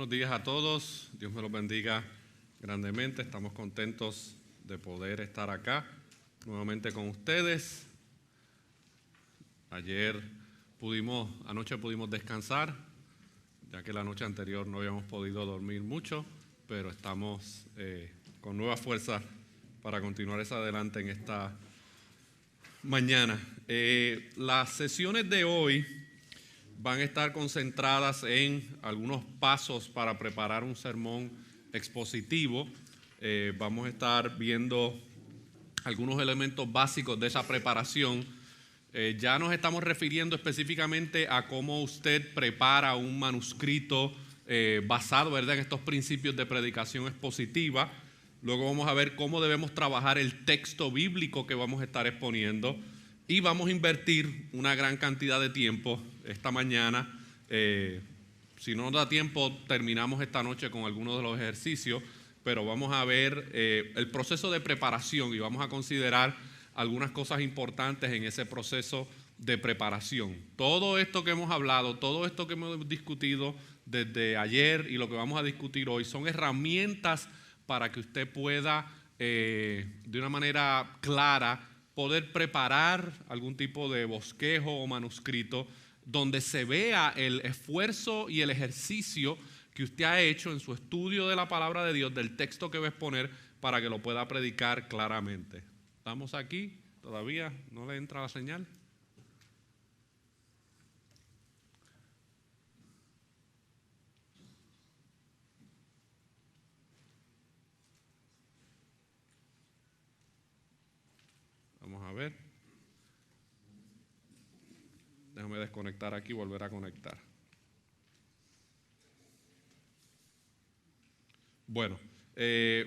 Buenos días a todos, Dios me los bendiga grandemente. Estamos contentos de poder estar acá nuevamente con ustedes. Anoche pudimos descansar, ya que la noche anterior no habíamos podido dormir mucho, pero estamos con nueva fuerza para continuar hacia adelante en esta mañana. Las sesiones de hoy van a estar concentradas en algunos pasos para preparar un sermón expositivo. Vamos a estar viendo algunos elementos básicos de esa preparación. Ya nos estamos refiriendo específicamente a cómo usted prepara un manuscrito basado, ¿verdad?, en estos principios de predicación expositiva. Luego vamos a ver cómo debemos trabajar el texto bíblico que vamos a estar exponiendo. Y vamos a invertir una gran cantidad de tiempo esta mañana. Si no nos da tiempo, terminamos esta noche con algunos de los ejercicios, pero vamos a ver el proceso de preparación y vamos a considerar algunas cosas importantes en ese proceso de preparación. Todo esto que hemos hablado, todo esto que hemos discutido desde ayer y lo que vamos a discutir hoy son herramientas para que usted pueda, de una manera clara, poder preparar algún tipo de bosquejo o manuscrito donde se vea el esfuerzo y el ejercicio que usted ha hecho en su estudio de la palabra de Dios, del texto que va a exponer, para que lo pueda predicar claramente. ¿Estamos aquí? ¿Todavía no le entra la señal? Vamos a ver. Déjame desconectar aquí y volver a conectar. Bueno,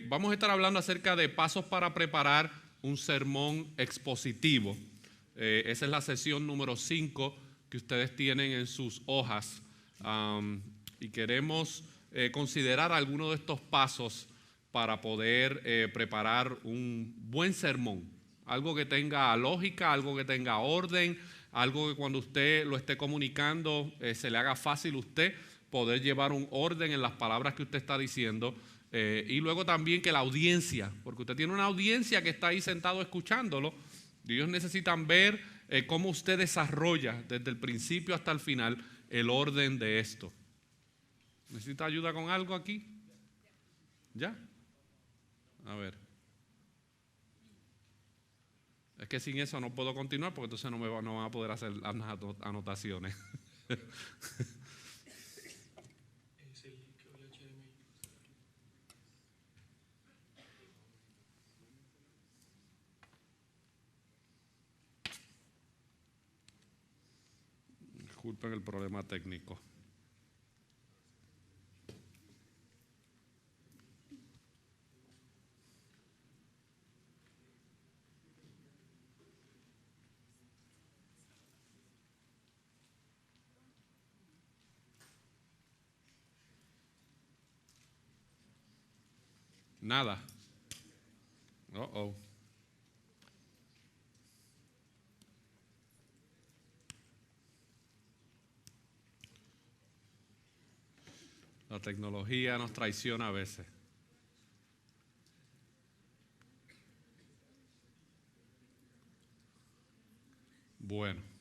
vamos a estar hablando acerca de pasos para preparar un sermón expositivo. Esa es la sesión número 5 que ustedes tienen en sus hojas. Y queremos considerar algunos de estos pasos para poder preparar un buen sermón. Algo que tenga lógica, algo que tenga orden, algo que cuando usted lo esté comunicando se le haga fácil a usted poder llevar un orden en las palabras que usted está diciendo. Y luego también que la audiencia, porque usted tiene una audiencia que está ahí sentado escuchándolo, y ellos necesitan ver cómo usted desarrolla desde el principio hasta el final el orden de esto. ¿Necesita ayuda con algo aquí? ¿Ya? A ver. Es que sin eso no puedo continuar porque entonces no van a poder hacer las anotaciones. Disculpen el problema técnico. Nada. La tecnología nos traiciona a veces. Bueno.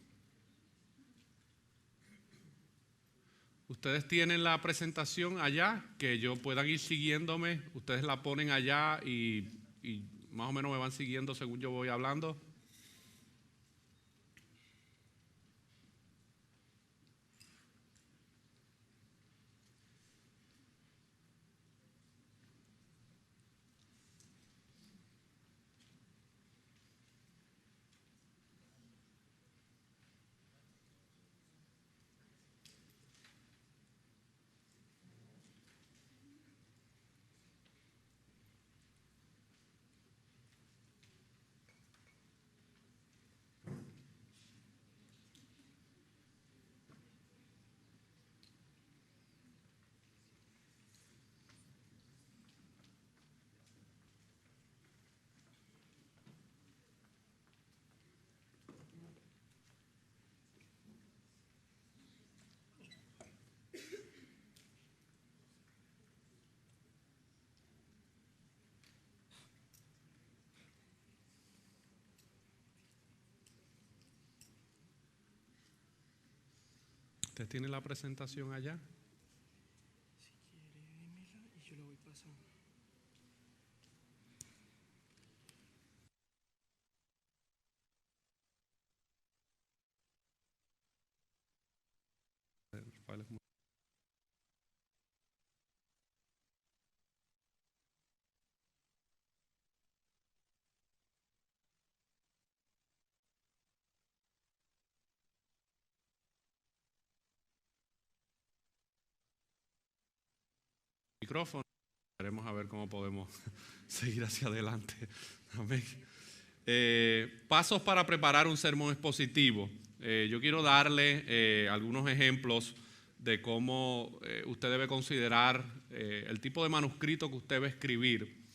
Ustedes tienen la presentación allá, que yo puedan ir siguiéndome. Ustedes la ponen allá y más o menos me van siguiendo según yo voy hablando. ¿Usted tiene la presentación allá? Si quiere, démela y yo la voy pasando. El file es muy- Micrófono. Veremos a ver cómo podemos seguir hacia adelante. Amén. Pasos para preparar un sermón expositivo. Yo quiero darle algunos ejemplos de cómo usted debe considerar el tipo de manuscrito que usted va a escribir.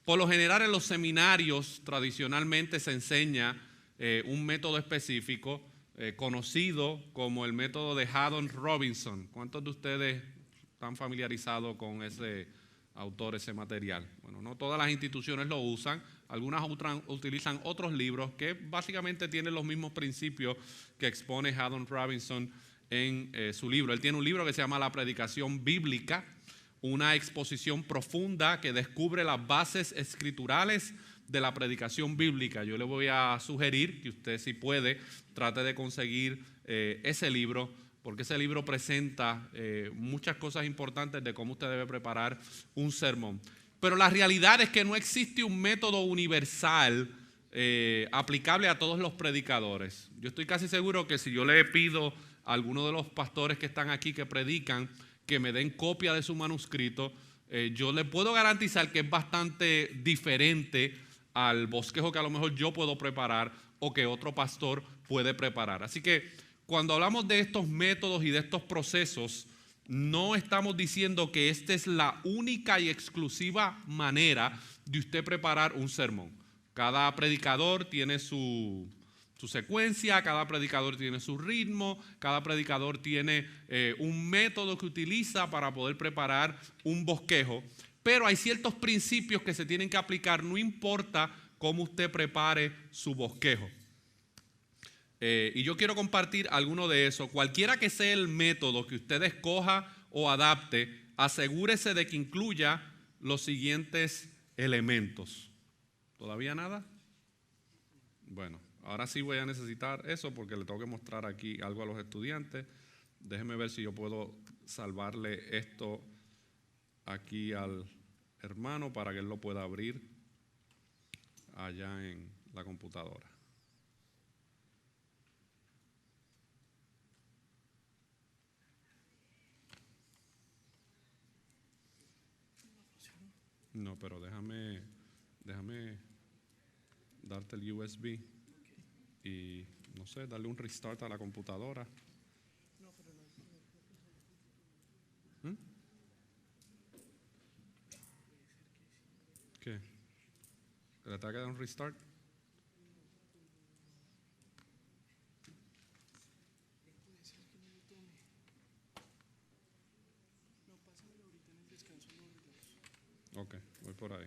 Por lo general en los seminarios tradicionalmente se enseña un método específico conocido como el método de Haddon Robinson. ¿Cuántos de ustedes están familiarizados con ese autor, ese material? Bueno, no todas las instituciones lo usan, algunas utilizan otros libros que básicamente tienen los mismos principios que expone Haddon Robinson en su libro. Él tiene un libro que se llama La Predicación Bíblica, una exposición profunda que descubre las bases escriturales de la predicación bíblica. Yo le voy a sugerir que usted, si puede, trate de conseguir ese libro, porque ese libro presenta muchas cosas importantes de cómo usted debe preparar un sermón. Pero la realidad es que no existe un método universal aplicable a todos los predicadores. Yo estoy casi seguro que si yo le pido a alguno de los pastores que están aquí que predican que me den copia de su manuscrito, yo le puedo garantizar que es bastante diferente al bosquejo que a lo mejor yo puedo preparar o que otro pastor puede preparar. Así que cuando hablamos de estos métodos y de estos procesos, no estamos diciendo que esta es la única y exclusiva manera de usted preparar un sermón. Cada predicador tiene su secuencia, cada predicador tiene su ritmo, cada predicador tiene un método que utiliza para poder preparar un bosquejo, pero hay ciertos principios que se tienen que aplicar, no importa cómo usted prepare su bosquejo. Y yo quiero compartir alguno de esos. Cualquiera que sea el método que usted escoja o adapte, asegúrese de que incluya los siguientes elementos. ¿Todavía nada? Bueno, ahora sí voy a necesitar eso porque le tengo que mostrar aquí algo a los estudiantes. Déjeme ver si yo puedo salvarle esto aquí al hermano para que él lo pueda abrir allá en la computadora. No, pero déjame darte el USB y, no sé, darle un restart a la computadora. ¿Mm? ¿Qué? ¿Le tengo que dar un restart? Ok, voy por ahí.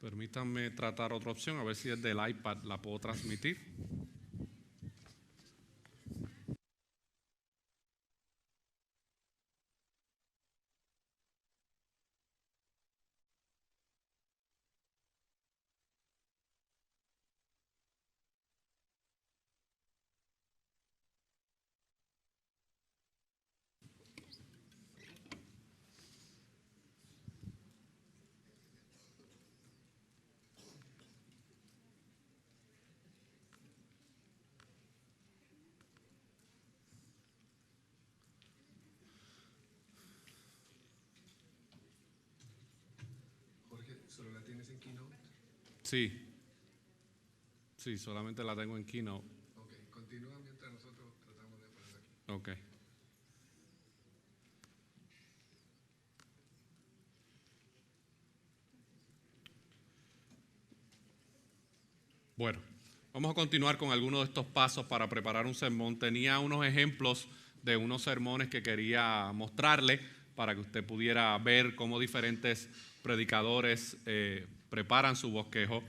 Permítanme tratar otra opción, a ver si desde el iPad la puedo transmitir. Sí. Sí, solamente la tengo en Keynote. Ok, continúa mientras nosotros tratamos de poner aquí. Ok. Bueno, vamos a continuar con algunos de estos pasos para preparar un sermón. Tenía unos ejemplos de unos sermones que quería mostrarle para que usted pudiera ver cómo diferentes predicadores preparan su bosquejo.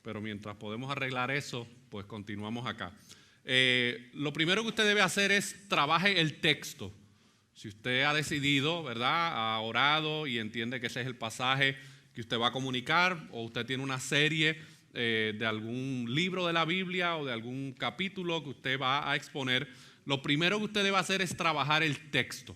Pero mientras podemos arreglar eso, pues continuamos acá. Lo primero que usted debe hacer es trabaje el texto. Si usted ha decidido, ¿verdad?, ha orado y entiende que ese es el pasaje que usted va a comunicar, o usted tiene una serie de algún libro de la Biblia o de algún capítulo que usted va a exponer, lo primero que usted debe hacer es trabajar el texto.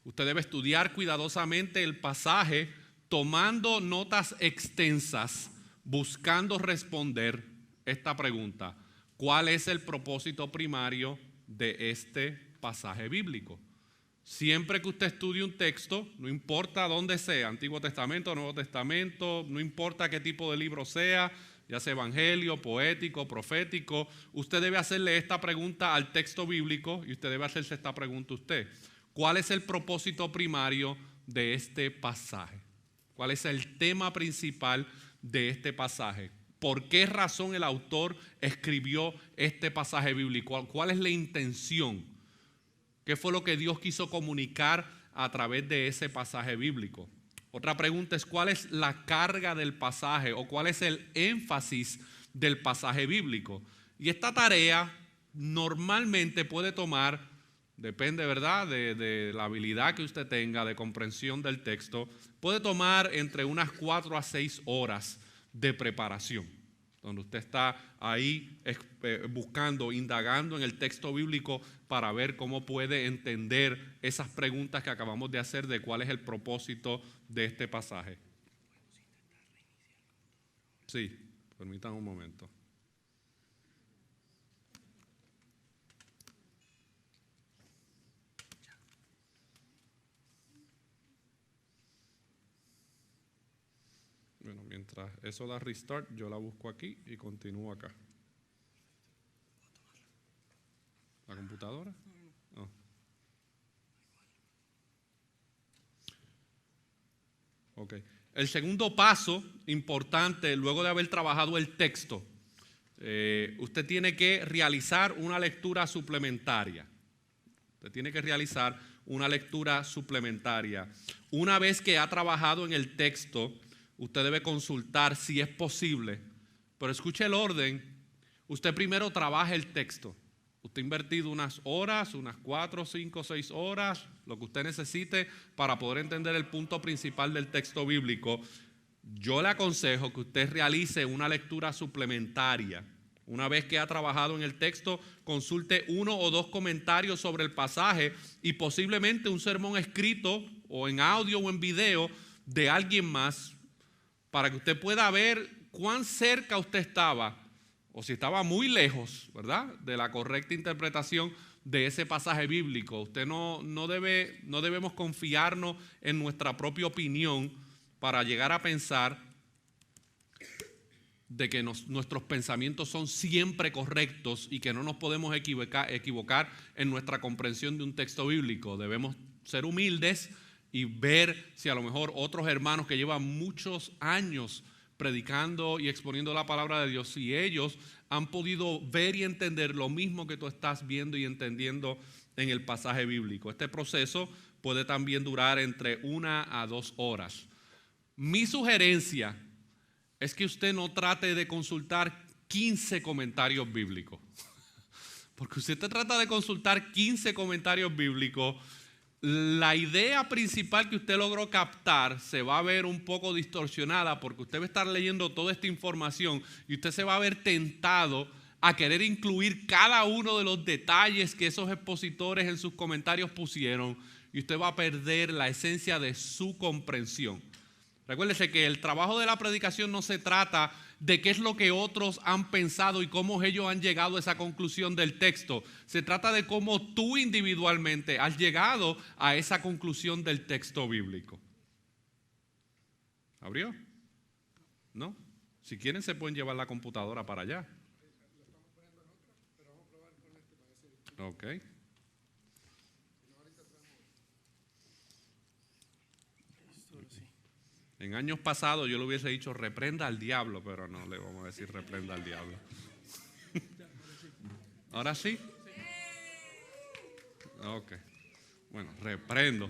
Usted debe estudiar cuidadosamente el pasaje, tomando notas extensas, buscando responder esta pregunta: ¿cuál es el propósito primario de este pasaje bíblico? Siempre que usted estudie un texto, no importa dónde sea, Antiguo Testamento, Nuevo Testamento, no importa qué tipo de libro sea, ya sea evangelio, poético, profético, usted debe hacerle esta pregunta al texto bíblico y usted debe hacerse esta pregunta usted: ¿cuál es el propósito primario de este pasaje? ¿Cuál es el tema principal de este pasaje? ¿Por qué razón el autor escribió este pasaje bíblico? ¿Cuál es la intención? ¿Qué fue lo que Dios quiso comunicar a través de ese pasaje bíblico? Otra pregunta es: ¿cuál es la carga del pasaje o cuál es el énfasis del pasaje bíblico? Y esta tarea normalmente puede tomar, depende, ¿verdad?, de la habilidad que usted tenga de comprensión del texto, puede tomar entre unas 4 a 6 horas de preparación, donde usted está ahí buscando, indagando en el texto bíblico para ver cómo puede entender esas preguntas que acabamos de hacer de cuál es el propósito de este pasaje. Sí, permítanme un momento. Bueno, mientras eso da restart, yo la busco aquí y continúo acá. ¿La computadora? No. Ok. El segundo paso importante, luego de haber trabajado el texto, usted tiene que realizar una lectura suplementaria. Usted tiene que realizar una lectura suplementaria. Una vez que ha trabajado en el texto, usted debe consultar si es posible, pero escuche el orden. Usted primero trabaja el texto. Usted ha invertido unas horas, unas 4, 5, 6 horas, lo que usted necesite para poder entender el punto principal del texto bíblico. Yo le aconsejo que usted realice una lectura suplementaria. Una vez que ha trabajado en el texto, consulte 1 o 2 comentarios sobre el pasaje y posiblemente un sermón escrito o en audio o en video de alguien más, para que usted pueda ver cuán cerca usted estaba o si estaba muy lejos, ¿verdad?, de la correcta interpretación de ese pasaje bíblico. Usted no debemos confiarnos en nuestra propia opinión para llegar a pensar de que nuestros pensamientos son siempre correctos y que no nos podemos equivocar en nuestra comprensión de un texto bíblico. Debemos ser humildes y ver si a lo mejor otros hermanos que llevan muchos años predicando y exponiendo la palabra de Dios, si ellos han podido ver y entender lo mismo que tú estás viendo y entendiendo en el pasaje bíblico. Este proceso puede también durar entre 1 a 2 horas. Mi sugerencia es que usted no trate de consultar 15 comentarios bíblicos. Porque si usted trata de consultar 15 comentarios bíblicos, la idea principal que usted logró captar se va a ver un poco distorsionada, porque usted va a estar leyendo toda esta información y usted se va a ver tentado a querer incluir cada uno de los detalles que esos expositores en sus comentarios pusieron, y usted va a perder la esencia de su comprensión. Recuérdese que el trabajo de la predicación no se trata de qué es lo que otros han pensado y cómo ellos han llegado a esa conclusión del texto. Se trata de cómo tú individualmente has llegado a esa conclusión del texto bíblico. ¿Abrió? ¿No? Si quieren se pueden llevar la computadora para allá. Ok. En años pasados yo le hubiese dicho reprenda al diablo, pero no le vamos a decir reprenda al diablo. ¿Ahora sí? Ok. Bueno, reprendo.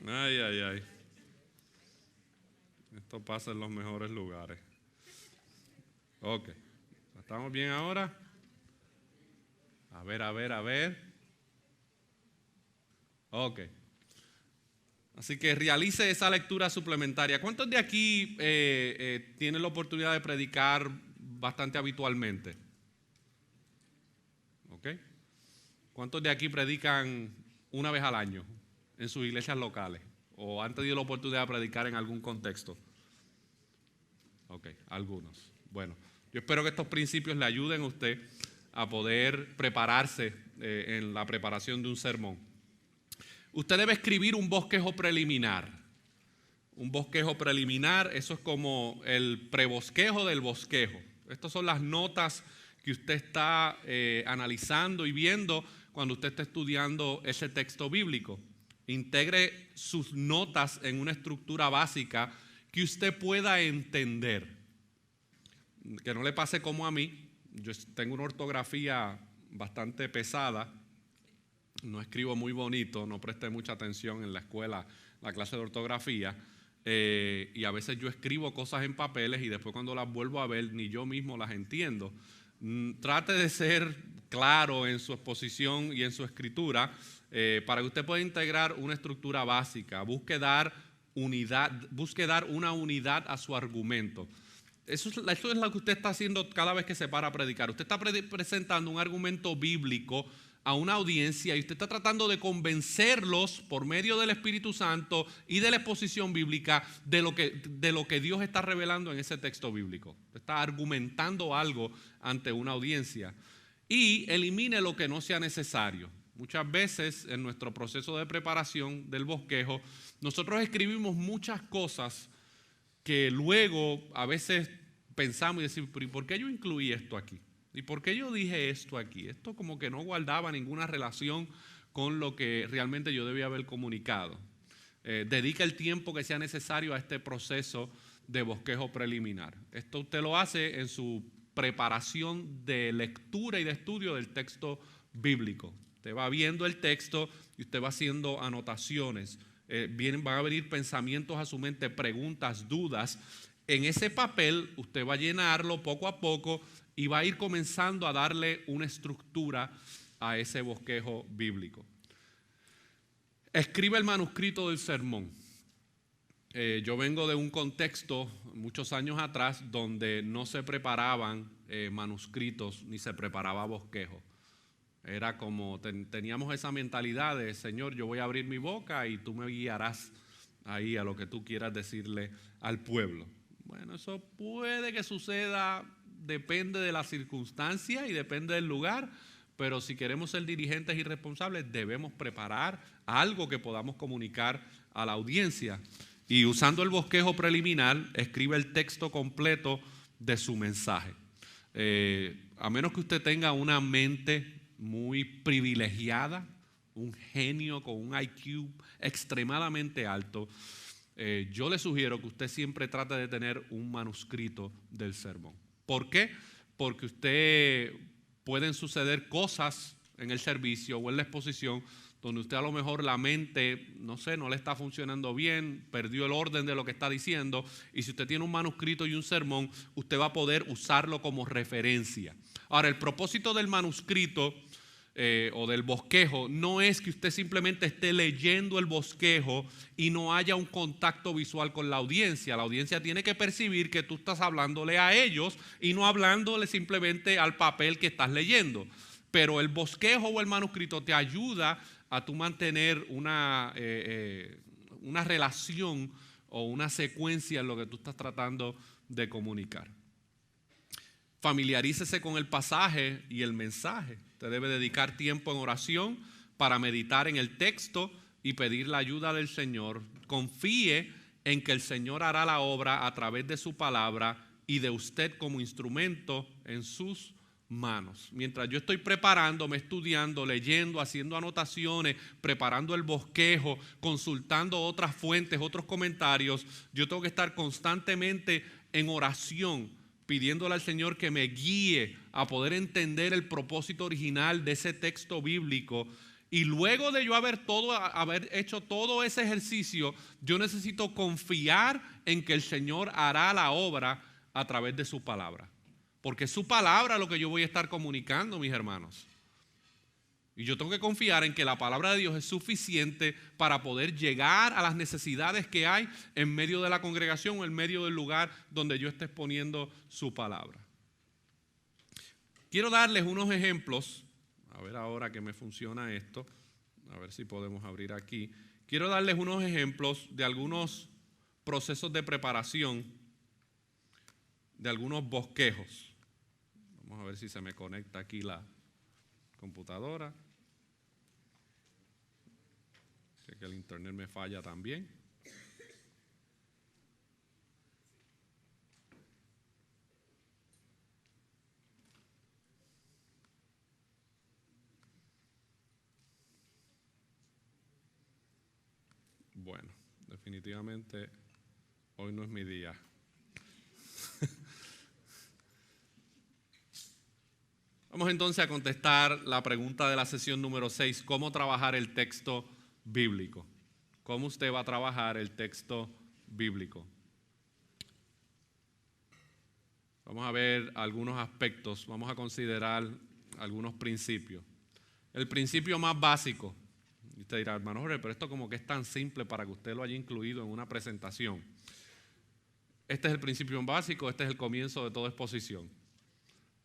Ay, ay, ay. Esto pasa en los mejores lugares. Ok. ¿Estamos bien ahora? A ver, a ver, a ver. Ok. Así que realice esa lectura suplementaria. ¿Cuántos de aquí tienen la oportunidad de predicar bastante habitualmente? ¿Ok? ¿Cuántos de aquí predican una vez al año en sus iglesias locales? ¿O han tenido la oportunidad de predicar en algún contexto? Ok, algunos. Bueno, yo espero que estos principios le ayuden a usted a poder prepararse en la preparación de un sermón. Usted debe escribir un bosquejo preliminar. Un bosquejo preliminar, eso es como el prebosquejo del bosquejo. Estas son las notas que usted está analizando y viendo cuando usted está estudiando ese texto bíblico. Integre sus notas en una estructura básica que usted pueda entender. Que no le pase como a mí. Yo tengo una ortografía bastante pesada. No escribo muy bonito, no presté mucha atención en la escuela, la clase de ortografía, y a veces yo escribo cosas en papeles y después cuando las vuelvo a ver ni yo mismo las entiendo. Trate de ser claro en su exposición y en su escritura para que usted pueda integrar una estructura básica, busque dar una unidad a su argumento. Eso es lo que usted está haciendo cada vez que se para a predicar. Usted está presentando un argumento bíblico a una audiencia y usted está tratando de convencerlos por medio del Espíritu Santo y de la exposición bíblica de lo que Dios está revelando en ese texto bíblico. Usted está argumentando algo ante una audiencia y elimine lo que no sea necesario. Muchas veces en nuestro proceso de preparación del bosquejo, nosotros escribimos muchas cosas que luego a veces pensamos y decimos, ¿pero por qué yo incluí esto aquí? ¿Y por qué yo dije esto aquí? Esto como que no guardaba ninguna relación con lo que realmente yo debía haber comunicado. Dedica el tiempo que sea necesario a este proceso de bosquejo preliminar. Esto usted lo hace en su preparación de lectura y de estudio del texto bíblico. Usted va viendo el texto y usted va haciendo anotaciones. Van a venir pensamientos a su mente, preguntas, dudas. En ese papel usted va a llenarlo poco a poco y va a ir comenzando a darle una estructura a ese bosquejo bíblico. Escribe el manuscrito del sermón. Yo vengo de un contexto muchos años atrás donde no se preparaban manuscritos ni se preparaba bosquejo. Era como teníamos esa mentalidad de Señor, yo voy a abrir mi boca y tú me guiarás ahí a lo que tú quieras decirle al pueblo. Bueno, eso puede que suceda, depende de la circunstancia y depende del lugar, pero si queremos ser dirigentes y responsables debemos preparar algo que podamos comunicar a la audiencia. Y usando el bosquejo preliminar, escribe el texto completo de su mensaje. A menos que usted tenga una mente muy privilegiada, un genio con un IQ extremadamente alto, yo le sugiero que usted siempre trate de tener un manuscrito del sermón. ¿Por qué? Porque pueden suceder cosas en el servicio o en la exposición donde usted a lo mejor la mente, no le está funcionando bien, perdió el orden de lo que está diciendo, y si usted tiene un manuscrito y un sermón, usted va a poder usarlo como referencia. Ahora, el propósito del manuscrito o del bosquejo no es que usted simplemente esté leyendo el bosquejo y no haya un contacto visual con la audiencia. La audiencia tiene que percibir que tú estás hablándole a ellos y no hablándole simplemente al papel que estás leyendo. Pero el bosquejo o el manuscrito te ayuda a tú mantener una relación o una secuencia en lo que tú estás tratando de comunicar. Familiarícese con el pasaje y el mensaje. Usted debe dedicar tiempo en oración para meditar en el texto y pedir la ayuda del Señor. Confíe en que el Señor hará la obra a través de su palabra y de usted como instrumento en sus manos. Mientras yo estoy preparándome, estudiando, leyendo, haciendo anotaciones, preparando el bosquejo, consultando otras fuentes, otros comentarios, yo tengo que estar constantemente en oración, pidiéndole al Señor que me guíe a poder entender el propósito original de ese texto bíblico. Y luego de yo haber hecho todo ese ejercicio, yo necesito confiar en que el Señor hará la obra a través de su palabra. Porque es su palabra lo que yo voy a estar comunicando, mis hermanos. Y yo tengo que confiar en que la palabra de Dios es suficiente para poder llegar a las necesidades que hay en medio de la congregación o en medio del lugar donde yo esté exponiendo su palabra. Quiero darles unos ejemplos. A ver ahora que me funciona esto. A ver si podemos abrir aquí. Quiero darles unos ejemplos de algunos procesos de preparación, de algunos bosquejos. Vamos a ver si se me conecta aquí la computadora. Sé que el internet me falla también. Bueno, definitivamente hoy no es mi día. Vamos entonces a contestar la pregunta de la sesión número 6, ¿cómo trabajar el texto bíblico? ¿Cómo usted va a trabajar el texto bíblico? Vamos a ver algunos aspectos, vamos a considerar algunos principios. El principio más básico, y usted dirá, hermano Jorge, pero esto como que es tan simple para que usted lo haya incluido en una presentación. Este es el principio básico, este es el comienzo de toda exposición.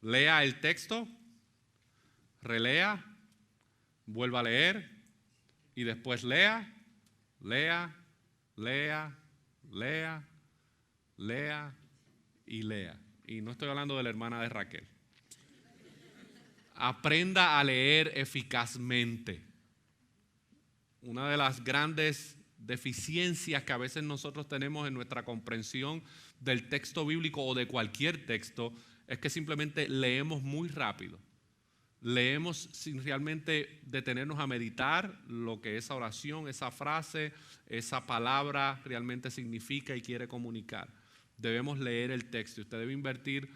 Lea el texto, relea, vuelva a leer y después lea y lea. Y no estoy hablando de la hermana de Raquel. Aprenda a leer eficazmente. Una de las grandes deficiencias que a veces nosotros tenemos en nuestra comprensión del texto bíblico o de cualquier texto es que simplemente leemos muy rápido. Leemos sin realmente detenernos a meditar lo que esa oración, esa frase, esa palabra realmente significa y quiere comunicar. Debemos leer el texto. Usted debe invertir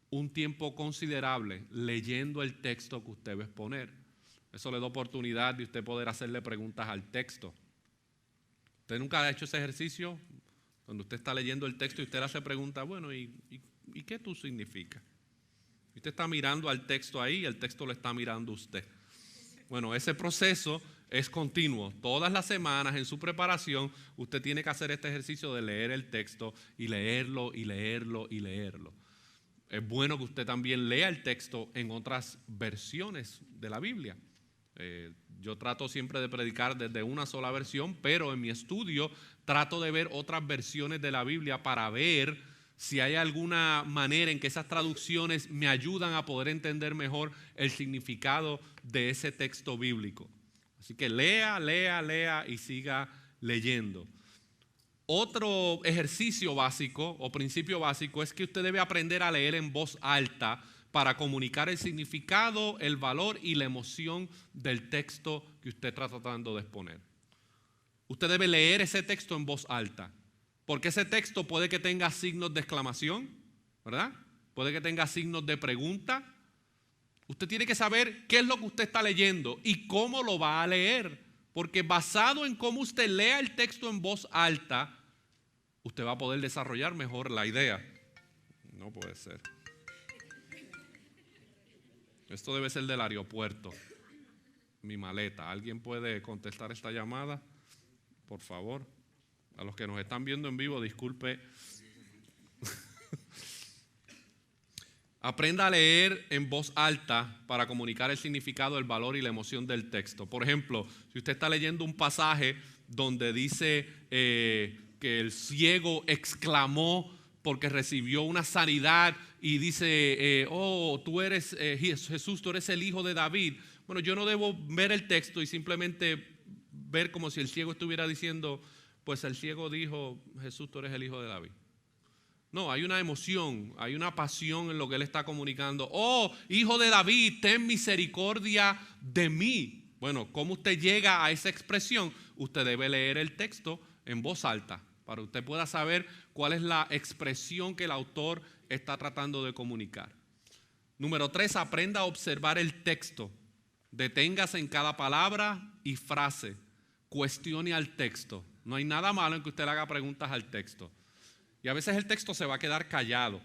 un tiempo considerable leyendo el texto que usted va a exponer. Eso le da oportunidad de usted poder hacerle preguntas al texto. ¿Usted nunca ha hecho ese ejercicio? Cuando usted está leyendo el texto y usted le hace preguntas, bueno, ¿y qué tú significa? Usted está mirando al texto ahí y el texto lo está mirando usted. Bueno, ese proceso es continuo. Todas las semanas en su preparación usted tiene que hacer este ejercicio de leer el texto y leerlo y leerlo y leerlo. Es bueno que usted también lea el texto en otras versiones de la Biblia. Yo trato siempre de predicar desde una sola versión, pero en mi estudio trato de ver otras versiones de la Biblia para ver si hay alguna manera en que esas traducciones me ayudan a poder entender mejor el significado de ese texto bíblico. Así que lea y siga leyendo. Otro ejercicio básico o principio básico es que usted debe aprender a leer en voz alta para comunicar el significado, el valor y la emoción del texto que usted está tratando de exponer. Usted debe leer ese texto en voz alta, porque ese texto puede que tenga signos de exclamación, ¿verdad? Puede que tenga signos de pregunta. Usted tiene que saber qué es lo que usted está leyendo y cómo lo va a leer, porque basado en cómo usted lea el texto en voz alta, usted va a poder desarrollar mejor la idea. No puede ser. Esto debe ser del aeropuerto. Mi maleta. ¿Alguien puede contestar esta llamada? Por favor. A los que nos están viendo en vivo, disculpe. Aprenda a leer en voz alta para comunicar el significado, el valor y la emoción del texto. Por ejemplo, si usted está leyendo un pasaje donde dice que el ciego exclamó porque recibió una sanidad y dice, tú eres Jesús, tú eres el hijo de David. Bueno, yo no debo ver el texto y simplemente ver como si el ciego estuviera diciendo, pues el ciego dijo, Jesús, tú eres el Hijo de David. No, hay una emoción, hay una pasión en lo que él está comunicando. Oh, Hijo de David, ten misericordia de mí. Bueno, ¿cómo usted llega a esa expresión? Usted debe leer el texto en voz alta para que usted pueda saber cuál es la expresión que el autor está tratando de comunicar. Número 3, aprenda a observar el texto. Deténgase en cada palabra y frase. Cuestione al texto. No hay nada malo en que usted le haga preguntas al texto. Y a veces el texto se va a quedar callado.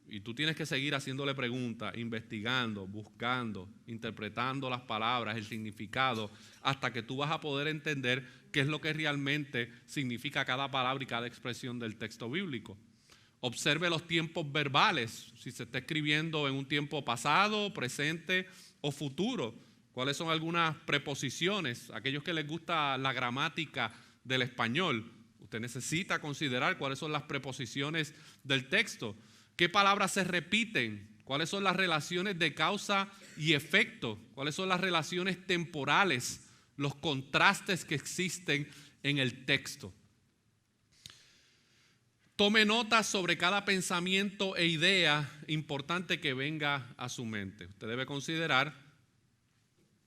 Y tú tienes que seguir haciéndole preguntas, investigando, buscando, interpretando las palabras, el significado, hasta que tú vas a poder entender qué es lo que realmente significa cada palabra y cada expresión del texto bíblico. Observe los tiempos verbales, si se está escribiendo en un tiempo pasado, presente o futuro. ¿Cuáles son algunas preposiciones? Aquellos que les gusta la gramática del español, usted necesita considerar cuáles son las preposiciones del texto. ¿Qué palabras se repiten? ¿Cuáles son las relaciones de causa y efecto? ¿Cuáles son las relaciones temporales? Los contrastes que existen en el texto. Tome notas sobre cada pensamiento e idea importante que venga a su mente. Usted debe considerar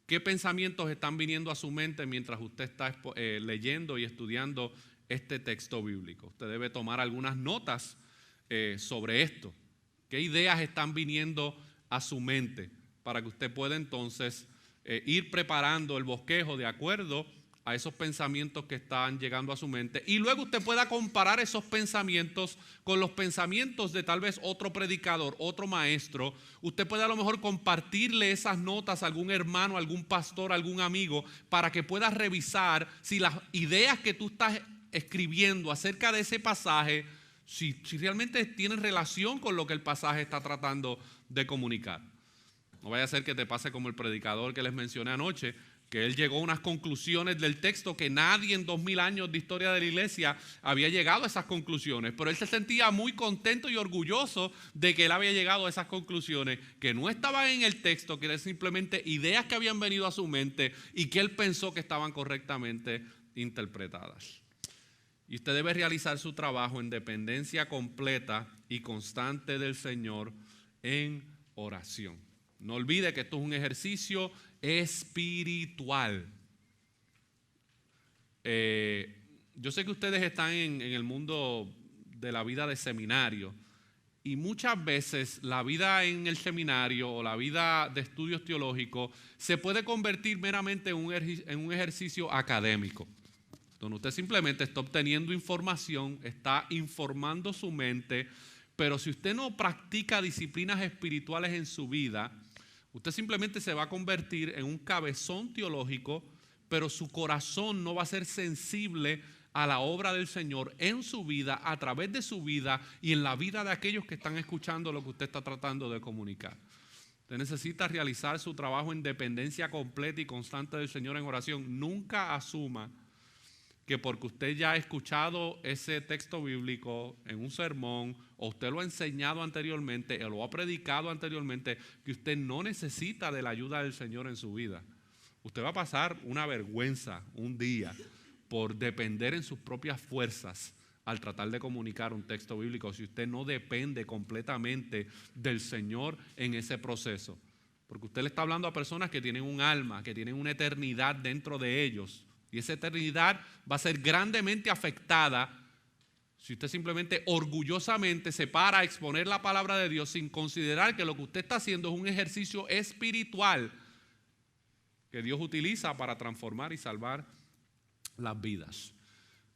qué pensamientos están viniendo a su mente mientras usted está leyendo y estudiando este texto bíblico. Usted debe tomar algunas notas sobre esto. ¿Qué ideas están viniendo a su mente? Para que usted pueda entonces ir preparando el bosquejo de acuerdo a esos pensamientos que están llegando a su mente. Y luego usted pueda comparar esos pensamientos con los pensamientos de tal vez otro predicador, otro maestro. Usted puede a lo mejor compartirle esas notas a algún hermano, algún pastor, algún amigo, para que pueda revisar si las ideas que tú estás escribiendo acerca de ese pasaje, si realmente tienen relación con lo que el pasaje está tratando de comunicar. No vaya a ser que te pase como el predicador que les mencioné anoche, que él llegó a unas conclusiones del texto que nadie en 2000 años de historia de la iglesia había llegado a esas conclusiones, pero él se sentía muy contento y orgulloso de que él había llegado a esas conclusiones que no estaban en el texto, que eran simplemente ideas que habían venido a su mente y que él pensó que estaban correctamente interpretadas. Y usted debe realizar su trabajo en dependencia completa y constante del Señor en oración. No olvide que esto es un ejercicio espiritual. Yo sé que ustedes están en el mundo de la vida de seminario y muchas veces la vida en el seminario o la vida de estudios teológicos se puede convertir meramente en un ejercicio académico, donde usted simplemente está obteniendo información, está informando su mente, pero si usted no practica disciplinas espirituales en su vida, usted simplemente se va a convertir en un cabezón teológico, pero su corazón no va a ser sensible a la obra del Señor en su vida, a través de su vida y en la vida de aquellos que están escuchando lo que usted está tratando de comunicar. Usted necesita realizar su trabajo en dependencia completa y constante del Señor en oración. Nunca asuma que porque usted ya ha escuchado ese texto bíblico en un sermón, o usted lo ha enseñado anteriormente, o lo ha predicado anteriormente, que usted no necesita de la ayuda del Señor en su vida. Usted va a pasar una vergüenza un día por depender en sus propias fuerzas al tratar de comunicar un texto bíblico, si usted no depende completamente del Señor en ese proceso. Porque usted le está hablando a personas que tienen un alma, que tienen una eternidad dentro de ellos. Y esa eternidad va a ser grandemente afectada si usted simplemente orgullosamente se para a exponer la palabra de Dios sin considerar que lo que usted está haciendo es un ejercicio espiritual que Dios utiliza para transformar y salvar las vidas.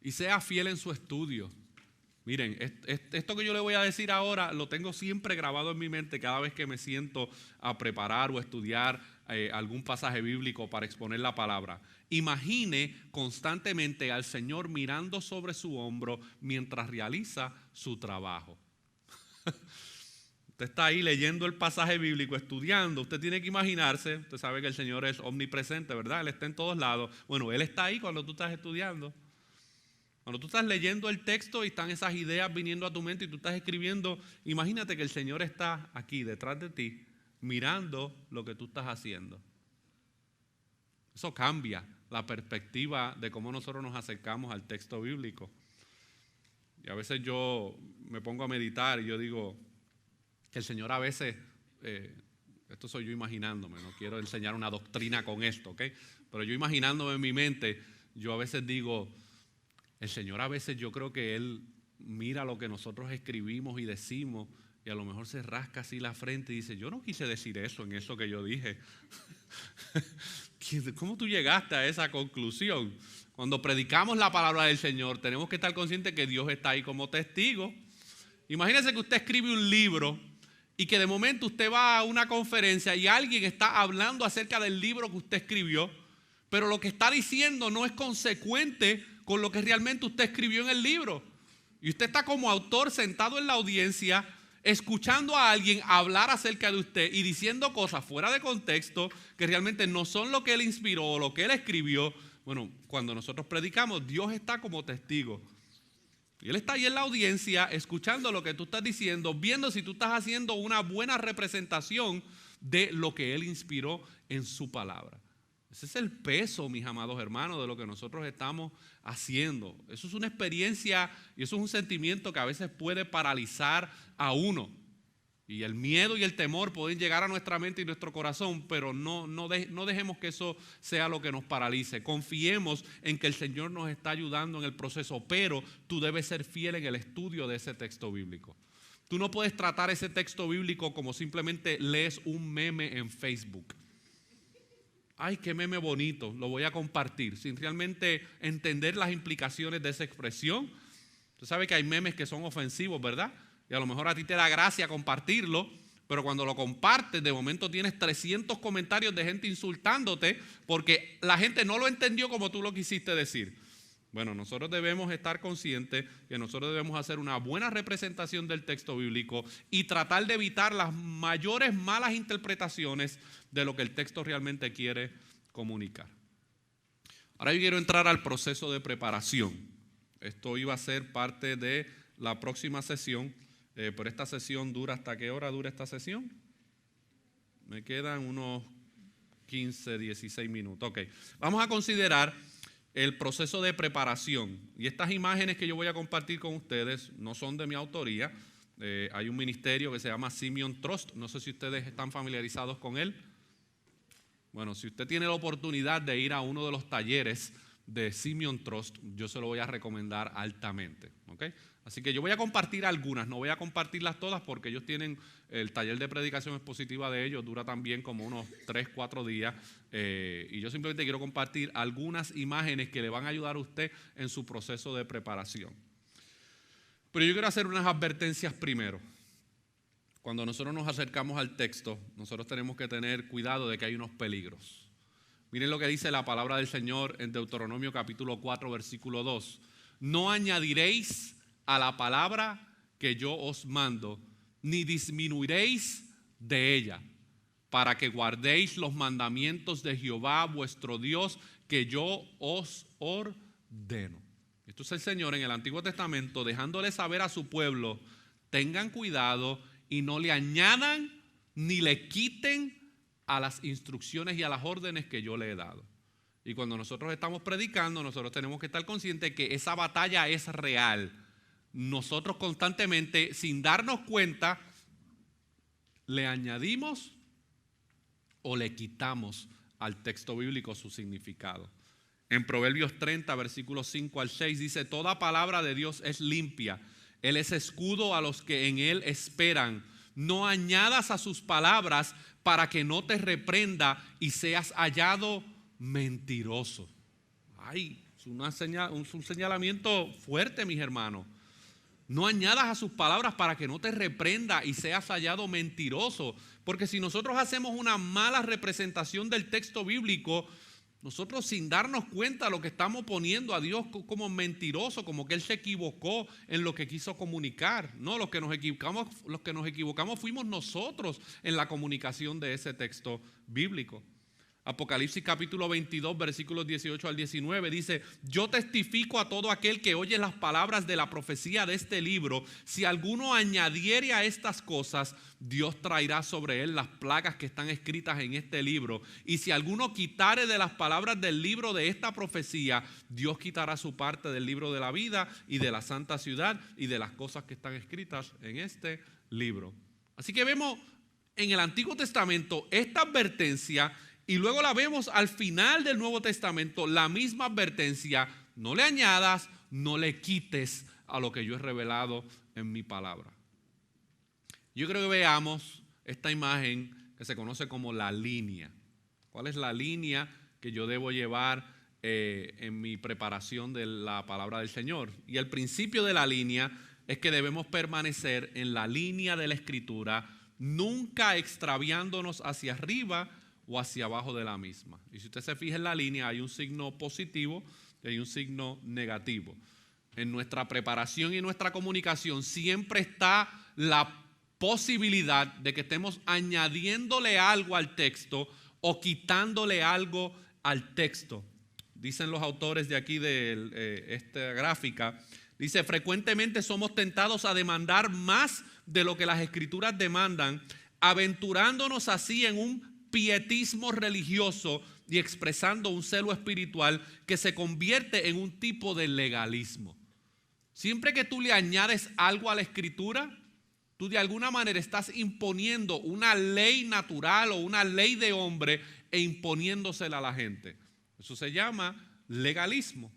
Y sea fiel en su estudio. Miren, esto que yo le voy a decir ahora lo tengo siempre grabado en mi mente cada vez que me siento a preparar o estudiar algún pasaje bíblico para exponer la palabra. Imagine constantemente al Señor mirando sobre su hombro mientras realiza su trabajo. Usted está ahí leyendo el pasaje bíblico, estudiando. Usted tiene que imaginarse, usted sabe que el Señor es omnipresente, ¿verdad? Él está en todos lados. Bueno, Él está ahí cuando tú estás estudiando. Cuando tú estás leyendo el texto y están esas ideas viniendo a tu mente y tú estás escribiendo, imagínate que el Señor está aquí detrás de ti, mirando lo que tú estás haciendo. Eso cambia la perspectiva de cómo nosotros nos acercamos al texto bíblico. Y a veces yo me pongo a meditar y yo digo que el Señor a veces, esto soy yo imaginándome, no quiero enseñar una doctrina con esto, ¿ok? Pero yo imaginándome en mi mente, yo a veces digo, el Señor a veces yo creo que Él mira lo que nosotros escribimos y decimos y a lo mejor se rasca así la frente y dice, yo no quise decir eso en eso que yo dije. ¿Cómo tú llegaste a esa conclusión? Cuando predicamos la palabra del Señor tenemos que estar conscientes que Dios está ahí como testigo. Imagínese que usted escribe un libro y que de momento usted va a una conferencia y alguien está hablando acerca del libro que usted escribió, pero lo que está diciendo no es consecuente con lo que realmente usted escribió en el libro. Y usted está como autor sentado en la audiencia, escuchando a alguien hablar acerca de usted y diciendo cosas fuera de contexto que realmente no son lo que él inspiró o lo que él escribió. Bueno, cuando nosotros predicamos, Dios está como testigo. Y Él está ahí en la audiencia, escuchando lo que tú estás diciendo, viendo si tú estás haciendo una buena representación de lo que Él inspiró en su palabra. Ese es el peso, mis amados hermanos, de lo que nosotros estamos haciendo. Eso es una experiencia y eso es un sentimiento que a veces puede paralizar a uno. Y el miedo y el temor pueden llegar a nuestra mente y nuestro corazón, pero no dejemos que eso sea lo que nos paralice. Confiemos en que el Señor nos está ayudando en el proceso, pero tú debes ser fiel en el estudio de ese texto bíblico. Tú no puedes tratar ese texto bíblico como simplemente lees un meme en Facebook. Ay, qué meme bonito, lo voy a compartir, sin realmente entender las implicaciones de esa expresión. Usted sabe que hay memes que son ofensivos, ¿verdad? Y a lo mejor a ti te da gracia compartirlo, pero cuando lo compartes, de momento tienes 300 comentarios de gente insultándote porque la gente no lo entendió como tú lo quisiste decir. Bueno, nosotros debemos estar conscientes que nosotros debemos hacer una buena representación del texto bíblico y tratar de evitar las mayores malas interpretaciones de lo que el texto realmente quiere comunicar. Ahora yo quiero entrar al proceso de preparación. Esto iba a ser parte de la próxima sesión. Pero esta sesión dura, ¿hasta qué hora dura esta sesión? Me quedan unos 15, 16 minutos. Ok, vamos a considerar el proceso de preparación. Y estas imágenes que yo voy a compartir con ustedes no son de mi autoría. Hay un ministerio que se llama Simeon Trust. No sé si ustedes están familiarizados con él. Bueno, si usted tiene la oportunidad de ir a uno de los talleres de Simeon Trust, yo se lo voy a recomendar altamente. ¿Ok? Así que yo voy a compartir algunas, no voy a compartirlas todas porque ellos tienen el taller de predicación expositiva de ellos, dura también como unos 3, 4 días y yo simplemente quiero compartir algunas imágenes que le van a ayudar a usted en su proceso de preparación. Pero yo quiero hacer unas advertencias primero. Cuando nosotros nos acercamos al texto, nosotros tenemos que tener cuidado de que hay unos peligros. Miren lo que dice la palabra del Señor en Deuteronomio capítulo 4, versículo 2. No añadiréis a la palabra que yo os mando, ni disminuiréis de ella, para que guardéis los mandamientos de Jehová vuestro Dios, que yo os ordeno. Esto es el Señor en el Antiguo Testamento dejándole saber a su pueblo, tengan cuidado y no le añadan ni le quiten a las instrucciones y a las órdenes que yo le he dado. Y cuando nosotros estamos predicando, nosotros tenemos que estar conscientes que esa batalla es real. Nosotros constantemente, sin darnos cuenta, le añadimos o le quitamos al texto bíblico su significado. En Proverbios 30, versículos 5 al 6, dice, toda palabra de Dios es limpia. Él es escudo a los que en Él esperan. No añadas a sus palabras para que no te reprenda y seas hallado mentiroso. Ay, es un señalamiento fuerte, mis hermanos. No añadas a sus palabras para que no te reprenda y seas hallado mentiroso. Porque si nosotros hacemos una mala representación del texto bíblico, nosotros sin darnos cuenta lo que estamos poniendo a Dios como mentiroso, como que Él se equivocó en lo que quiso comunicar. No, los que nos equivocamos fuimos nosotros en la comunicación de ese texto bíblico. Apocalipsis capítulo 22, versículos 18 al 19 dice: yo testifico a todo aquel que oye las palabras de la profecía de este libro, si alguno añadiere a estas cosas, Dios traerá sobre él las plagas que están escritas en este libro. Y si alguno quitare de las palabras del libro de esta profecía, Dios quitará su parte del libro de la vida y de la santa ciudad y de las cosas que están escritas en este libro. Así que vemos en el Antiguo Testamento esta advertencia. Y luego la vemos al final del Nuevo Testamento, la misma advertencia: no le añadas, no le quites a lo que yo he revelado en mi palabra. Yo creo que veamos esta imagen que se conoce como la línea. ¿Cuál es la línea que yo debo llevar en mi preparación de la palabra del Señor? Y el principio de la línea es que debemos permanecer en la línea de la Escritura, nunca extraviándonos hacia arriba o hacia abajo de la misma. Y si usted se fija en la línea, hay un signo positivo y hay un signo negativo. En nuestra preparación y nuestra comunicación siempre está la posibilidad de que estemos añadiéndole algo al texto o quitándole algo al texto. Dicen los autores de aquí de esta gráfica, dice: frecuentemente somos tentados a demandar más de lo que las Escrituras demandan, aventurándonos así en un pietismo religioso y expresando un celo espiritual que se convierte en un tipo de legalismo. Siempre que tú le añades algo a la Escritura, tú de alguna manera estás imponiendo una ley natural o una ley de hombre e imponiéndosela a la gente. Eso se llama legalismo.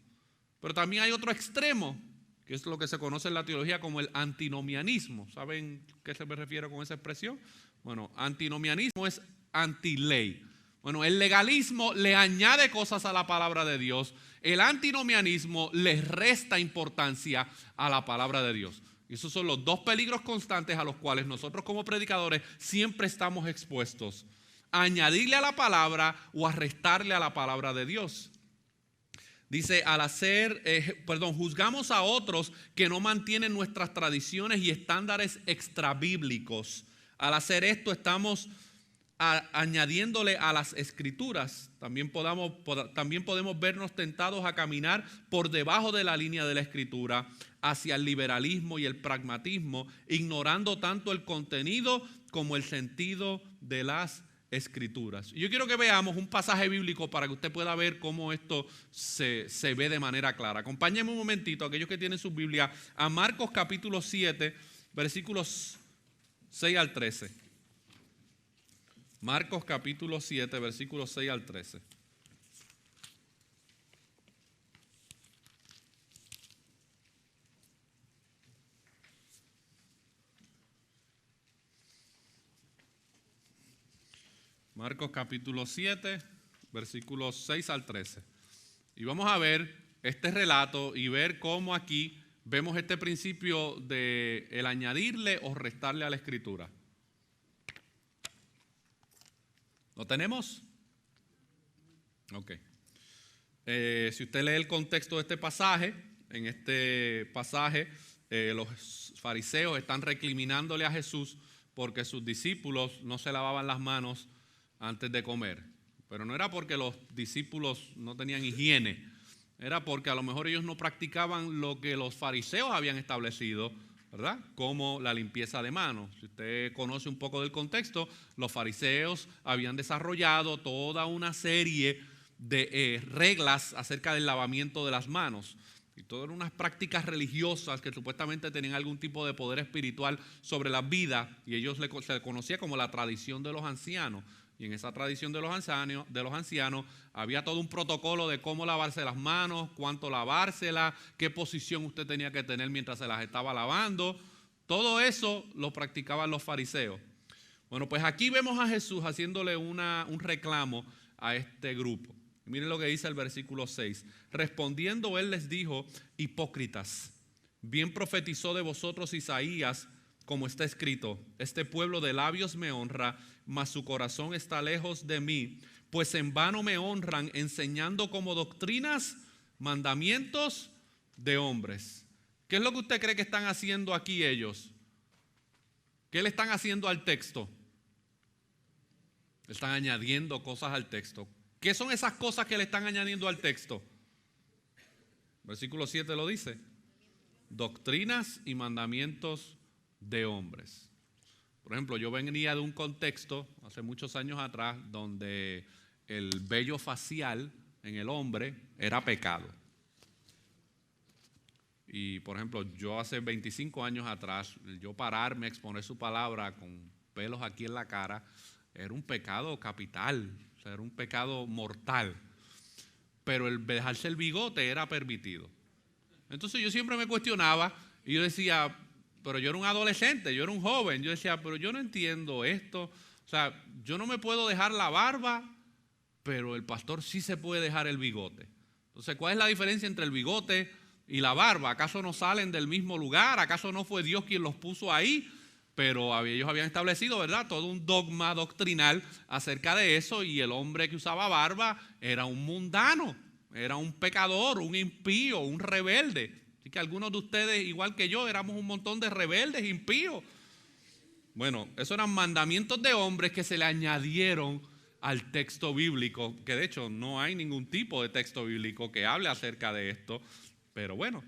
Pero también hay otro extremo, que es lo que se conoce en la teología como el antinomianismo. ¿Saben qué se me refiere con esa expresión? Bueno, antinomianismo es antiley. Bueno, el legalismo le añade cosas a la palabra de Dios. El antinomianismo le resta importancia a la palabra de Dios. Y esos son los dos peligros constantes a los cuales nosotros como predicadores siempre estamos expuestos: a añadirle a la palabra o a restarle a la palabra de Dios. Dice: juzgamos a otros que no mantienen nuestras tradiciones y estándares extrabíblicos. Al hacer esto estamos añadiéndole a las Escrituras. También podemos vernos tentados a caminar por debajo de la línea de la Escritura hacia el liberalismo y el pragmatismo, ignorando tanto el contenido como el sentido de las Escrituras. Yo quiero que veamos un pasaje bíblico para que usted pueda ver cómo esto se ve de manera clara. Acompáñenme un momentito, aquellos que tienen su Biblia, a Marcos capítulo 7, versículos 6 al 13. Marcos capítulo 7, versículos 6 al 13. Marcos capítulo 7, versículos 6 al 13. Y vamos a ver este relato y ver cómo aquí vemos este principio de el añadirle o restarle a la Escritura. ¿Lo tenemos? Ok. Si usted lee el contexto de este pasaje, en este pasaje los fariseos están recriminándole a Jesús porque sus discípulos no se lavaban las manos antes de comer. Pero no era porque los discípulos no tenían higiene, era porque a lo mejor ellos no practicaban lo que los fariseos habían establecido, ¿verdad? Como la limpieza de manos. Si usted conoce un poco del contexto, los fariseos habían desarrollado toda una serie de reglas acerca del lavamiento de las manos. Y todas eran unas prácticas religiosas que supuestamente tenían algún tipo de poder espiritual sobre la vida, y ellos se conocía como la tradición de los ancianos. Y en esa tradición de los ancianos había todo un protocolo de cómo lavarse las manos, cuánto lavárselas, qué posición usted tenía que tener mientras se las estaba lavando. Todo eso lo practicaban los fariseos. Bueno, pues aquí vemos a Jesús haciéndole un reclamo a este grupo. Miren lo que dice el versículo 6. Respondiendo él les dijo: hipócritas, bien profetizó de vosotros Isaías, como está escrito: este pueblo de labios me honra, mas su corazón está lejos de mí, pues en vano me honran, enseñando como doctrinas mandamientos de hombres. ¿Qué es lo que usted cree que están haciendo aquí ellos? ¿Qué le están haciendo al texto? Están añadiendo cosas al texto. ¿Qué son esas cosas que le están añadiendo al texto? Versículo 7 lo dice. Doctrinas y mandamientos de hombres. Por ejemplo, yo venía de un contexto hace muchos años atrás donde el vello facial en el hombre era pecado. Y por ejemplo, yo hace 25 años atrás, yo pararme a exponer su palabra con pelos aquí en la cara, era un pecado capital, o sea, era un pecado mortal. Pero el dejarse el bigote era permitido. Entonces yo siempre me cuestionaba y yo decía, pero yo era un adolescente, yo era un joven, yo decía, pero yo no entiendo esto. O sea, yo no me puedo dejar la barba, pero el pastor sí se puede dejar el bigote. Entonces, ¿cuál es la diferencia entre el bigote y la barba? ¿Acaso no salen del mismo lugar? ¿Acaso no fue Dios quien los puso ahí? Pero ellos habían establecido, ¿verdad?, todo un dogma doctrinal acerca de eso, y el hombre que usaba barba era un mundano, era un pecador, un impío, un rebelde. Así que algunos de ustedes, igual que yo, éramos un montón de rebeldes, impíos. Bueno, esos eran mandamientos de hombres que se le añadieron al texto bíblico, que de hecho no hay ningún tipo de texto bíblico que hable acerca de esto, pero bueno,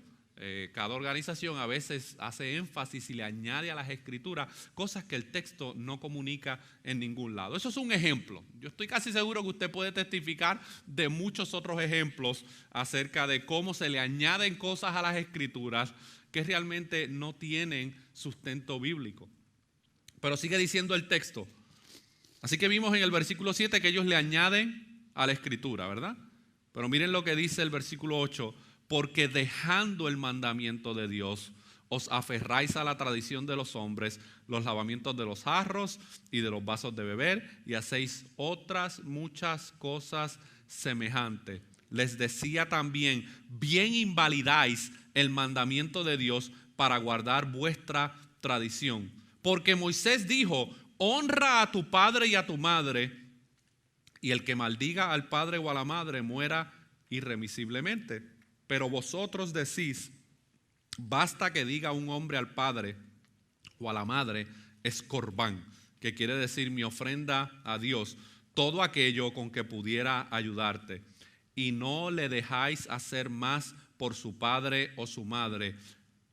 cada organización a veces hace énfasis y le añade a las escrituras cosas que el texto no comunica en ningún lado. Eso es un ejemplo. Yo estoy casi seguro que usted puede testificar de muchos otros ejemplos acerca de cómo se le añaden cosas a las escrituras que realmente no tienen sustento bíblico. Pero sigue diciendo el texto. Así que vimos en el versículo 7 que ellos le añaden a la escritura, ¿verdad? Pero miren lo que dice el versículo 8. Porque dejando el mandamiento de Dios, os aferráis a la tradición de los hombres, los lavamientos de los jarros y de los vasos de beber, y hacéis otras muchas cosas semejantes. Les decía también, bien invalidáis el mandamiento de Dios para guardar vuestra tradición. Porque Moisés dijo, honra a tu padre y a tu madre, y el que maldiga al padre o a la madre muera irremisiblemente. Pero vosotros decís, basta que diga un hombre al padre o a la madre, es corbán, que quiere decir mi ofrenda a Dios, todo aquello con que pudiera ayudarte. Y no le dejáis hacer más por su padre o su madre.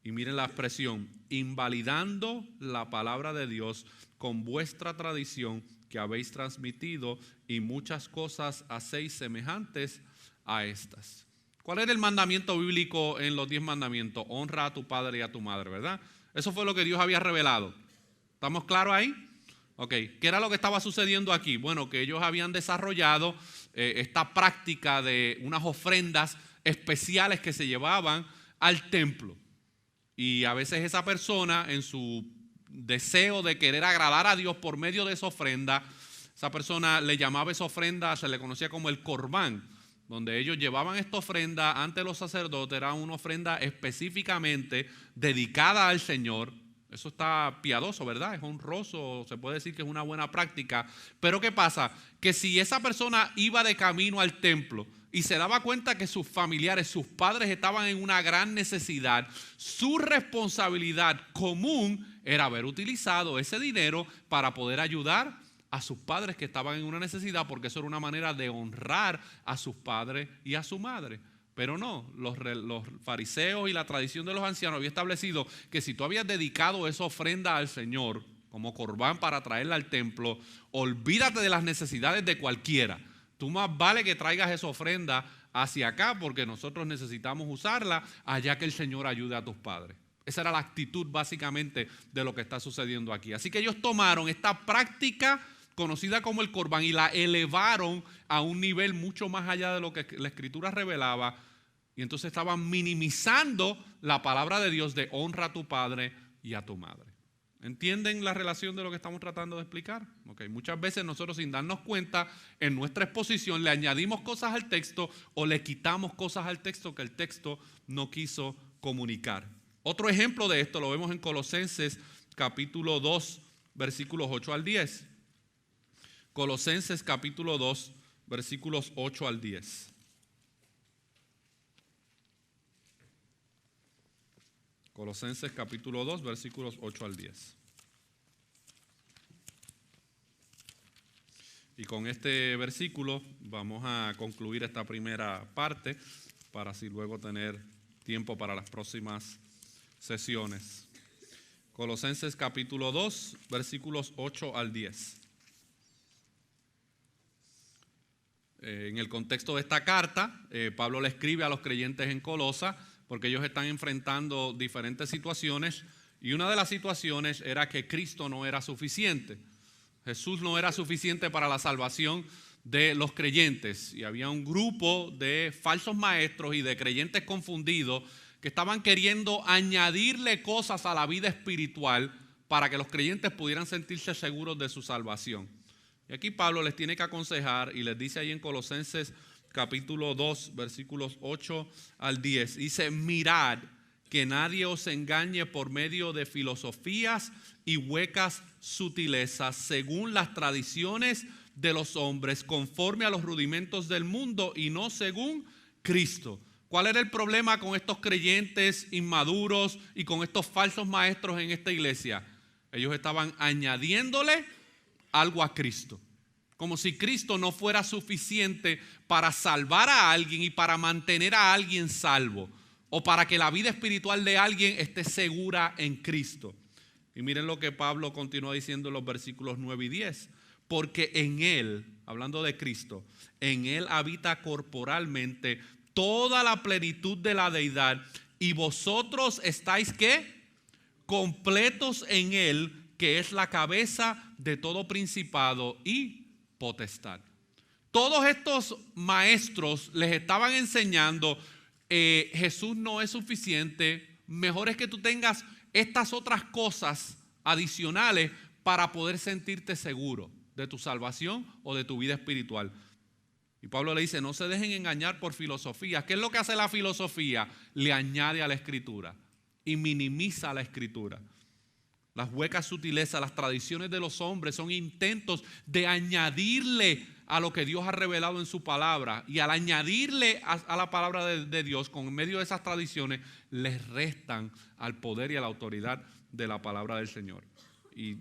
Y miren la expresión, invalidando la palabra de Dios con vuestra tradición que habéis transmitido, y muchas cosas hacéis semejantes a estas. ¿Cuál era el mandamiento bíblico en los 10 mandamientos? Honra a tu padre y a tu madre, ¿verdad? Eso fue lo que Dios había revelado. ¿Estamos claros ahí? Ok, ¿qué era lo que estaba sucediendo aquí? Bueno, que ellos habían desarrollado esta práctica de unas ofrendas especiales que se llevaban al templo. Y a veces esa persona, en su deseo de querer agradar a Dios por medio de esa ofrenda, esa persona le llamaba esa ofrenda, se le conocía como el corbán, donde ellos llevaban esta ofrenda ante los sacerdotes. Era una ofrenda específicamente dedicada al Señor. Eso está piadoso, ¿verdad? Es honroso, se puede decir que es una buena práctica. Pero ¿qué pasa? Que si esa persona iba de camino al templo y se daba cuenta que sus familiares, sus padres estaban en una gran necesidad, su responsabilidad común era haber utilizado ese dinero para poder ayudar a sus padres que estaban en una necesidad, porque eso era una manera de honrar a sus padres y a su madre. Pero no, los fariseos y la tradición de los ancianos había establecido que si tú habías dedicado esa ofrenda al Señor como corbán para traerla al templo, olvídate de las necesidades de cualquiera. Tú más vale que traigas esa ofrenda hacia acá, porque nosotros necesitamos usarla allá que el Señor ayude a tus padres. Esa era la actitud básicamente de lo que está sucediendo aquí. Así que ellos tomaron esta práctica conocida como el corbán y la elevaron a un nivel mucho más allá de lo que la Escritura revelaba, y entonces estaban minimizando la palabra de Dios de honra a tu padre y a tu madre. ¿Entienden la relación de lo que estamos tratando de explicar? Okay. Muchas veces nosotros, sin darnos cuenta, en nuestra exposición le añadimos cosas al texto o le quitamos cosas al texto que el texto no quiso comunicar. Otro ejemplo de esto lo vemos en Colosenses capítulo 2, versículos 8 al 10. Colosenses capítulo 2, versículos 8 al 10. Colosenses capítulo 2, versículos 8 al 10. Y con este versículo vamos a concluir esta primera parte para así luego tener tiempo para las próximas sesiones. Colosenses capítulo 2, versículos 8 al 10. En el contexto de esta carta, Pablo le escribe a los creyentes en Colosa porque ellos están enfrentando diferentes situaciones y una de las situaciones era que Cristo no era suficiente. Jesús no era suficiente para la salvación de los creyentes y había un grupo de falsos maestros y de creyentes confundidos que estaban queriendo añadirle cosas a la vida espiritual para que los creyentes pudieran sentirse seguros de su salvación. Y aquí Pablo les tiene que aconsejar y les dice ahí en Colosenses capítulo 2, versículos 8 al 10, dice: mirad que nadie os engañe por medio de filosofías y huecas sutilezas, según las tradiciones de los hombres, conforme a los rudimentos del mundo y no según Cristo. ¿Cuál era el problema con estos creyentes inmaduros y con estos falsos maestros en esta iglesia? Ellos estaban añadiéndole algo a Cristo, como si Cristo no fuera suficiente para salvar a alguien y para mantener a alguien salvo, o para que la vida espiritual de alguien esté segura en Cristo. Y miren lo que Pablo continúa diciendo en los versículos 9 y 10. Porque en Él, hablando de Cristo, en Él habita corporalmente toda la plenitud de la deidad, y vosotros estáis ¿qué? Completos en Él, que es la cabeza de todo principado y potestad. Todos estos maestros les estaban enseñando: Jesús no es suficiente, mejor es que tú tengas estas otras cosas adicionales para poder sentirte seguro de tu salvación o de tu vida espiritual. Y Pablo le dice: no se dejen engañar por filosofías. ¿Qué es lo que hace la filosofía? Le añade a la escritura y minimiza la escritura. Las huecas sutilezas, las tradiciones de los hombres son intentos de añadirle a lo que Dios ha revelado en su palabra. Y al añadirle a la palabra de Dios, con medio de esas tradiciones, les restan al poder y a la autoridad de la palabra del Señor. Y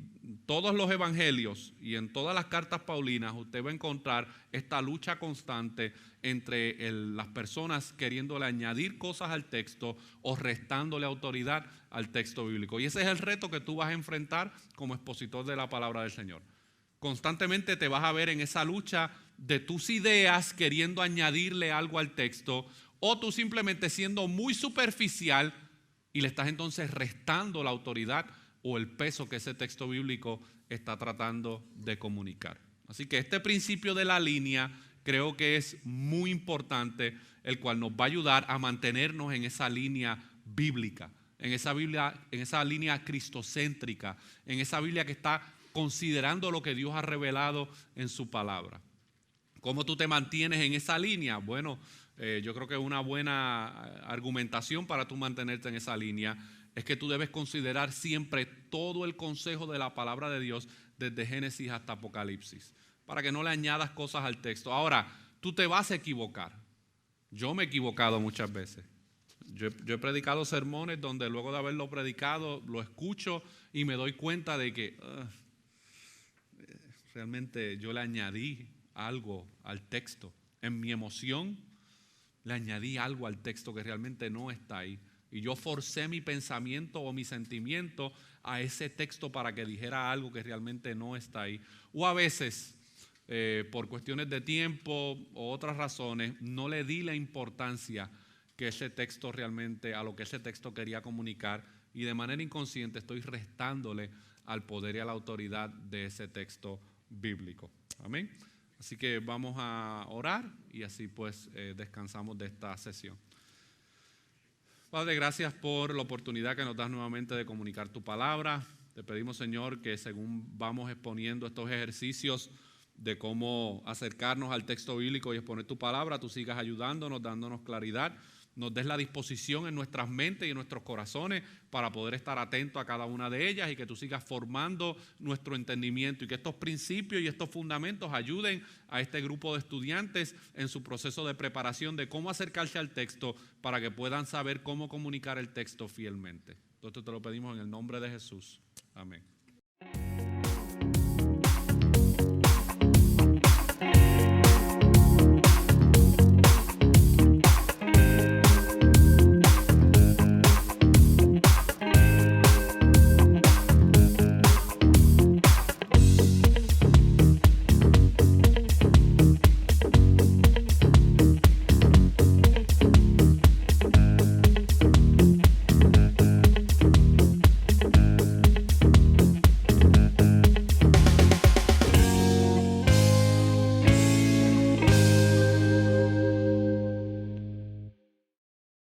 todos los evangelios y en todas las cartas paulinas usted va a encontrar esta lucha constante entre las personas queriéndole añadir cosas al texto o restándole autoridad al texto bíblico. Y ese es el reto que tú vas a enfrentar como expositor de la palabra del Señor. Constantemente te vas a ver en esa lucha de tus ideas queriendo añadirle algo al texto, o tú simplemente siendo muy superficial y le estás entonces restando la autoridad o el peso que ese texto bíblico está tratando de comunicar. Así que este principio de la línea creo que es muy importante, el cual nos va a ayudar a mantenernos en esa línea bíblica, en esa línea cristocéntrica, en esa Biblia que está considerando lo que Dios ha revelado en su palabra. ¿Cómo tú te mantienes en esa línea? Bueno, yo creo que una buena argumentación para tú mantenerte en esa línea es que tú debes considerar siempre todo el consejo de la palabra de Dios desde Génesis hasta Apocalipsis, para que no le añadas cosas al texto. Ahora, tú te vas a equivocar. Yo me he equivocado muchas veces. Yo he predicado sermones donde luego de haberlo predicado lo escucho y me doy cuenta de que realmente yo le añadí algo al texto. En mi emoción le añadí algo al texto que realmente no está ahí. Y yo forcé mi pensamiento o mi sentimiento a ese texto para que dijera algo que realmente no está ahí. O a veces, por cuestiones de tiempo o otras razones, no le di la importancia que ese texto realmente, a lo que ese texto quería comunicar, y de manera inconsciente estoy restándole al poder y a la autoridad de ese texto bíblico. Amén. Así que vamos a orar y así pues descansamos de esta sesión. Padre, gracias por la oportunidad que nos das nuevamente de comunicar tu palabra. Te pedimos, Señor, que según vamos exponiendo estos ejercicios de cómo acercarnos al texto bíblico y exponer tu palabra, tú sigas ayudándonos, dándonos claridad, nos des la disposición en nuestras mentes y en nuestros corazones para poder estar atentos a cada una de ellas, y que tú sigas formando nuestro entendimiento y que estos principios y estos fundamentos ayuden a este grupo de estudiantes en su proceso de preparación de cómo acercarse al texto para que puedan saber cómo comunicar el texto fielmente. Entonces te lo pedimos en el nombre de Jesús. Amén.